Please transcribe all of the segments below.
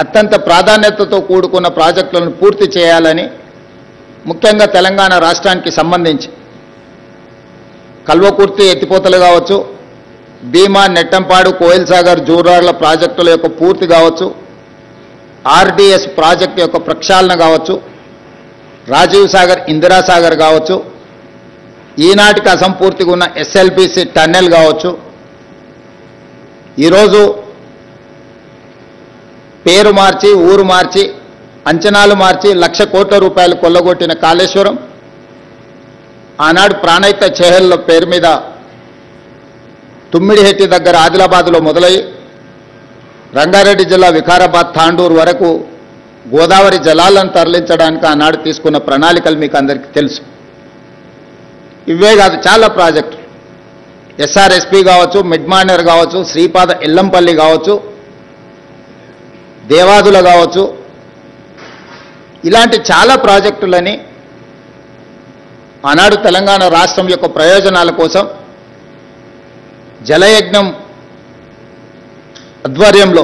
అత్యంత ప్రాధాన్యతతో కూడుకున్న ప్రాజెక్టులను పూర్తి చేయాలని ముఖ్యంగా తెలంగాణ రాష్ట్రానికి సంబంధించి కల్వకుర్తి ఎత్తిపోతలు కావచ్చు, భీమా, నెట్టంపాడు, కోయిల్ సాగర్, జూరాళ్ల ప్రాజెక్టుల యొక్క పూర్తి కావచ్చు, ఆర్డీఎస్ ప్రాజెక్టు యొక్క ప్రక్షాళన కావచ్చు, రాజీవ్ సాగర్, ఇందిరా సాగర్ కావచ్చు, ఈనాటికి అసంపూర్తిగా ఉన్న ఎస్ఎల్బీసీ టన్నెల్ కావచ్చు, ఈరోజు పేరు మార్చి, ఊరు మార్చి, అంచనాలు మార్చి 1,00,000 కోట్ల రూపాయలు కొల్లగొట్టిన కాళేశ్వరం, ఆనాడు ప్రాణహిత చెహెళ్ల పేరు మీద తుమ్మిడిహెట్టి దగ్గర ఆదిలాబాద్లో మొదలై రంగారెడ్డి జిల్లా వికారాబాద్, తాండూరు వరకు గోదావరి జలాలను తరలించడానికి ఆనాడు తీసుకున్న ప్రణాళికలు మీకు అందరికీ తెలుసు. ఇవే కాదు, చాలా ప్రాజెక్టులు, ఎస్ఆర్ఎస్పి కావచ్చు, మిడ్మానర్ కావచ్చు, శ్రీపాద ఎల్లంపల్లి కావచ్చు, దేవాదుల కావచ్చు, ఇలాంటి చాలా ప్రాజెక్టులని ఆనాడు తెలంగాణ రాష్ట్రం యొక్క ప్రయోజనాల కోసం జలయజ్ఞం ఆధ్వర్యంలో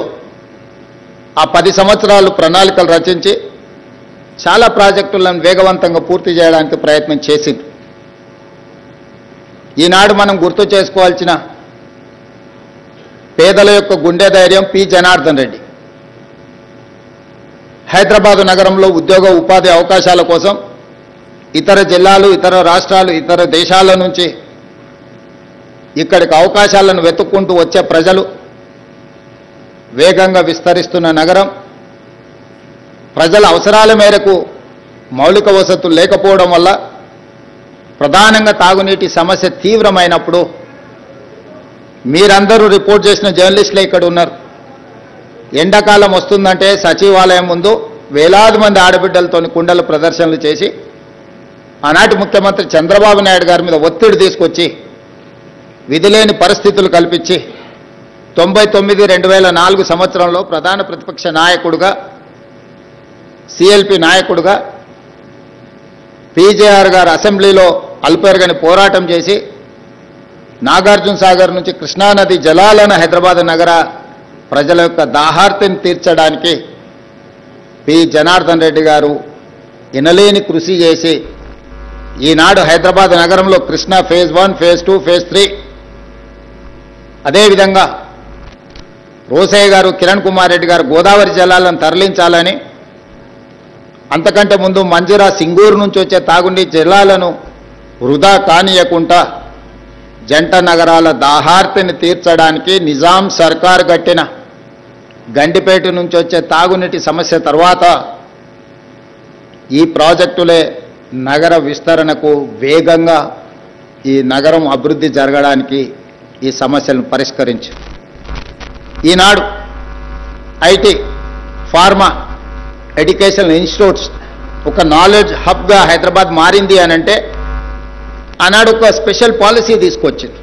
ఆ 10 సంవత్సరాలు ప్రణాళికలు రచించి చాలా ప్రాజెక్టులను వేగవంతంగా పూర్తి చేయడానికి ప్రయత్నం చేసింది. ఈనాడు మనం గుర్తు చేసుకోవాల్సిన పేదల యొక్క గుండె ధైర్యం పి. జనార్దన్ రెడ్డి. హైదరాబాదు నగరంలో ఉద్యోగ ఉపాధి అవకాశాల కోసం ఇతర జిల్లాలు, ఇతర రాష్ట్రాలు, ఇతర దేశాల నుంచి ఇక్కడికి అవకాశాలను వెతుక్కుంటూ వచ్చే ప్రజలు, వేగంగా విస్తరిస్తున్న నగరం, ప్రజల అవసరాల మేరకు మౌలిక వసతులు లేకపోవడం వల్ల ప్రధానంగా తాగునీటి సమస్య తీవ్రమైనప్పుడు మీరందరూ రిపోర్ట్ చేసిన జర్నలిస్టులే ఇక్కడ ఉన్నారు. ఎండాకాలం వస్తుందంటే సచివాలయం ముందు వేలాది మంది ఆడబిడ్డలతో కుండల ప్రదర్శనలు చేసి ఆనాటి ముఖ్యమంత్రి చంద్రబాబు నాయుడు గారి మీద ఒత్తిడి తీసుకొచ్చి విధిలేని పరిస్థితులు కల్పించి 99-2004 సంవత్సరంలో ప్రధాన ప్రతిపక్ష నాయకుడుగా, సిఎల్పి నాయకుడుగా పీజేఆర్ గారు అసెంబ్లీలో అల్పెరగని పోరాటం చేసి నాగార్జున సాగర్ నుంచి కృష్ణానది జలాలను హైదరాబాద్ నగర ప్రజల యొక్క దాహార్తిని తీర్చడానికి పి. జనార్దన్ రెడ్డి గారు ఎనలేని కృషి చేసి ఈనాడు హైదరాబాద్ నగరంలో కృష్ణా ఫేజ్ 1, ఫేజ్ 2, ఫేజ్ 3, అదేవిధంగా రోసయ్య గారు, కిరణ్ కుమార్ రెడ్డి గారు గోదావరి జలాలను తరలించాలని, అంతకంటే ముందు మంజీరా, సింగూరు నుంచి వచ్చే తాగునీటి జలాలను వృధా కానియకుండా జంట నగరాల దాహార్తిని తీర్చడానికి నిజాం సర్కార్ కట్టిన గండిపేట నుంచి వచ్చే తాగునీటి సమస్య తర్వాత ఈ ప్రాజెక్టులే నగర విస్తరణకు, వేగంగా ఈ నగరం అభివృద్ధి జరగడానికి ఈ సమస్యలను పరిష్కరించి ఈనాడు ఐటీ, ఫార్మా, ఎడ్యుకేషనల్ ఇన్స్టిట్యూట్స్ ఒక నాలెడ్జ్ హబ్గా హైదరాబాద్ మారింది అనంటే ఆనాడు ఒక స్పెషల్ పాలసీ తీసుకొచ్చింది.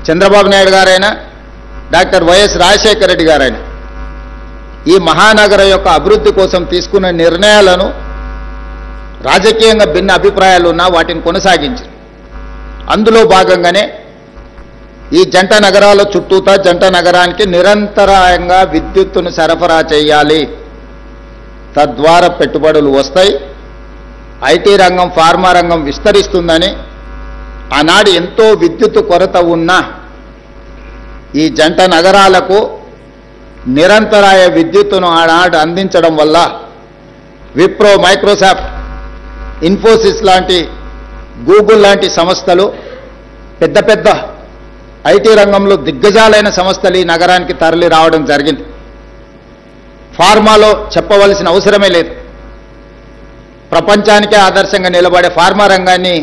చంద్రబాబు నాయుడు గారైనా, డాక్టర్ వైఎస్ రాజశేఖర రెడ్డి గారైనా ఈ మహానగర యొక్క అభివృద్ధి కోసం తీసుకున్న నిర్ణయాలను రాజకీయంగా భిన్న అభిప్రాయాలు ఉన్నా వాటిని కొనసాగించారు. అందులో భాగంగానే ఈ జంట నగరాల చుట్టూతా జంట నగరానికి నిరంతరాయంగా విద్యుత్తును సరఫరా చేయాలి, తద్వారా పెట్టుబడులు వస్తాయి, ఐటీ రంగం, ఫార్మా రంగం విస్తరిస్తుందని ఆనాడు ఎంతో విద్యుత్ కొరత ఉన్న ఈ జంట నగరాలకు నిరంతరాయ విద్యుత్తును ఆనాడు అందించడం వల్ల విప్రో, మైక్రోసాఫ్ట్, ఇన్ఫోసిస్ లాంటి, గూగుల్ లాంటి సంస్థలు, పెద్ద పెద్ద ఐటీ రంగంలో దిగ్గజాలైన సంస్థలు ఈ నగరానికి తరలి రావడం జరిగింది. ఫార్మాలో చెప్పవలసిన అవసరమే లేదు. ప్రపంచానికే ఆదర్శంగా నిలబడే ఫార్మా రంగాన్ని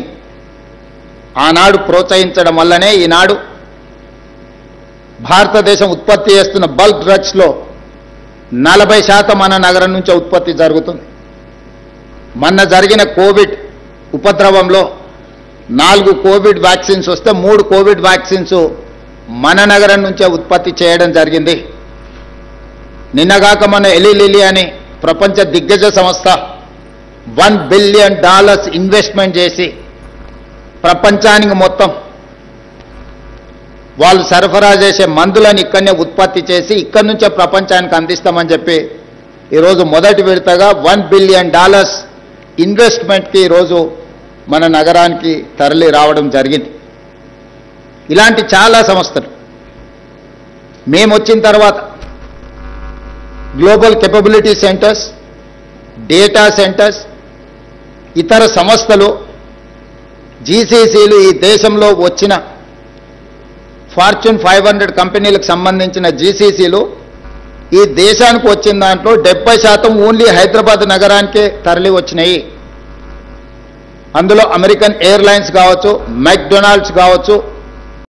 ఆనాడు ప్రోత్సహించడం వల్లనే ఈనాడు భారతదేశం ఉత్పత్తి చేస్తున్న బల్క్ డ్రగ్స్లో 40% మన నగరం నుంచే ఉత్పత్తి జరుగుతుంది. మొన్న జరిగిన కోవిడ్ ఉపద్రవంలో 4 కోవిడ్ వ్యాక్సిన్స్ వస్తే 3 కోవిడ్ వ్యాక్సిన్స్ మన నగరం నుంచే ఉత్పత్తి చేయడం జరిగింది. నిన్నగాక మన ఎలిలిలి అని ప్రపంచ దిగ్గజ సంస్థ $1 బిలియన్ ఇన్వెస్ట్మెంట్ చేసి ప్రపంచానికి మొత్తం వాళ్ళు సరఫరా చేసే మందులను ఇక్కడనే ఉత్పత్తి చేసి ఇక్కడి నుంచే ప్రపంచానికి అందిస్తామని చెప్పి ఈరోజు మొదటి విడతగా $1 బిలియన్ ఇన్వెస్ట్మెంట్కి ఈరోజు మన నగరానికి తరలి రావడం జరిగింది. ఇలాంటి చాలా సంస్థలు మేము వచ్చిన తర్వాత global capability centres, data centres, ఇతర సంస్థలు, జీసీసీలు, ఈ దేశంలో వచ్చిన ఫార్చ్యూన్ 500 కంపెనీలకు సంబంధించిన జీసీసీలు ఈ దేశానికి వచ్చిన దాంట్లో 70% ఓన్లీ హైదరాబాద్ నగరానికే తరలి వచ్చినాయి. అందులో అమెరికన్ ఎయిర్లైన్స్ కావచ్చు, మెక్డొనాల్డ్స్ కావచ్చు,